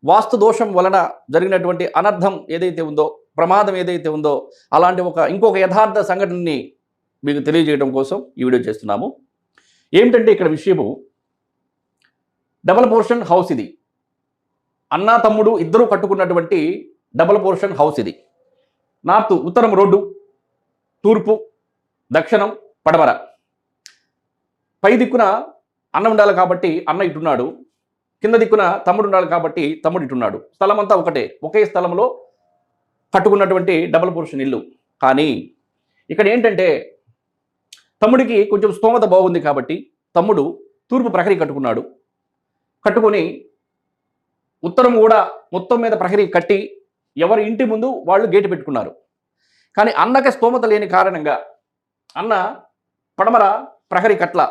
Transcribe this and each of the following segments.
వాస్తు దోషం వలన జరిగినటువంటి అనర్థం ఏదైతే ఉందో, ప్రమాదం ఏదైతే ఉందో, అలాంటి ఇంకొక యథార్థ సంఘటనని మీకు తెలియజేయడం కోసం ఈ వీడియో చేస్తున్నాము. ఏమిటంటే ఇక్కడ విషయము, డబల్ పోర్షన్ హౌస్ ఇది. అన్నా తమ్ముడు ఇద్దరూ కట్టుకున్నటువంటి డబల్ పోర్షన్ హౌస్ ఇది. నార్త్ ఉత్తరం రోడ్డు, తూర్పు దక్షిణం పడమర. పై దిక్కున అన్న ఉండాలి కాబట్టి అన్న ఇటున్నాడు, కింద దిక్కున తమ్ముడు ఉండాలి కాబట్టి తమ్ముడు ఇటున్నాడు. స్థలం అంతా ఒకటే, ఒకే స్థలంలో కట్టుకున్నటువంటి డబల్ పోర్షన్ ఇల్లు. కానీ ఇక్కడ ఏంటంటే తమ్ముడికి కొంచెం స్తోమత బాగుంది కాబట్టి తమ్ముడు తూర్పు ప్రహరీ కట్టుకొని ఉత్తరం కూడా మొత్తం మీద ప్రహరీ కట్టి ఎవరి ఇంటి ముందు వాళ్ళు గేటు పెట్టుకున్నారు. కానీ అన్నకి స్తోమత లేని కారణంగా అన్న పడమర ప్రహరీ కట్ల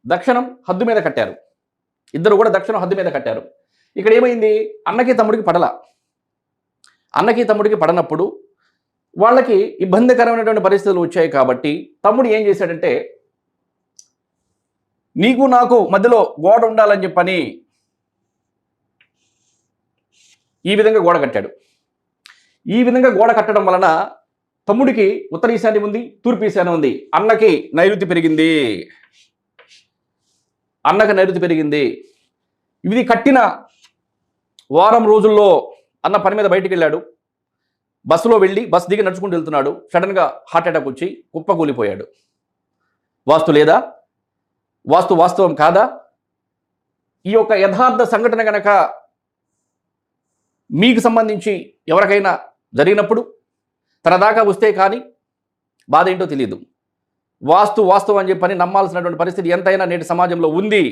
దక్షిణం హద్దు మీద కట్టారు. ఇద్దరు కూడా దక్షిణం హద్దు మీద కట్టారు. ఇక్కడ ఏమైంది, అన్నకి తమ్ముడికి పడనప్పుడు వాళ్ళకి ఇబ్బందికరమైనటువంటి పరిస్థితులు వచ్చాయి. కాబట్టి తమ్ముడు ఏం చేశాడంటే, నీకు నాకు మధ్యలో గోడ ఉండాలని చెప్పని ఈ విధంగా గోడ కట్టాడు. ఈ విధంగా గోడ కట్టడం వలన తమ్ముడికి ఉత్తర ఈశాన్యం ఉంది, తూర్పు ఈశాన్యం ఉంది. అన్నకి నైరుతి పెరిగింది. ఇది కట్టిన వారం రోజుల్లో అన్న పని మీద బయటికి వెళ్ళాడు. బస్సులో వెళ్ళి బస్సు దిగి నడుచుకుంటూ వెళ్తున్నాడు. సడన్గా హార్ట్ అటాక్ వచ్చి కుప్పకూలిపోయాడు. వాస్తు లేదా? వాస్తవం కాదా? ఈ యొక్క యథార్థ సంఘటన గనక మీకు సంబంధించి ఎవరికైనా జరిగినప్పుడు తన దాకా వస్తే కానీ బాధ ఏంటో తెలియదు. వాస్తవం అని చెప్పని నమ్మాల్సినటువంటి పరిస్థితి ఎంతైనా నేటి సమాజంలో ఉంది.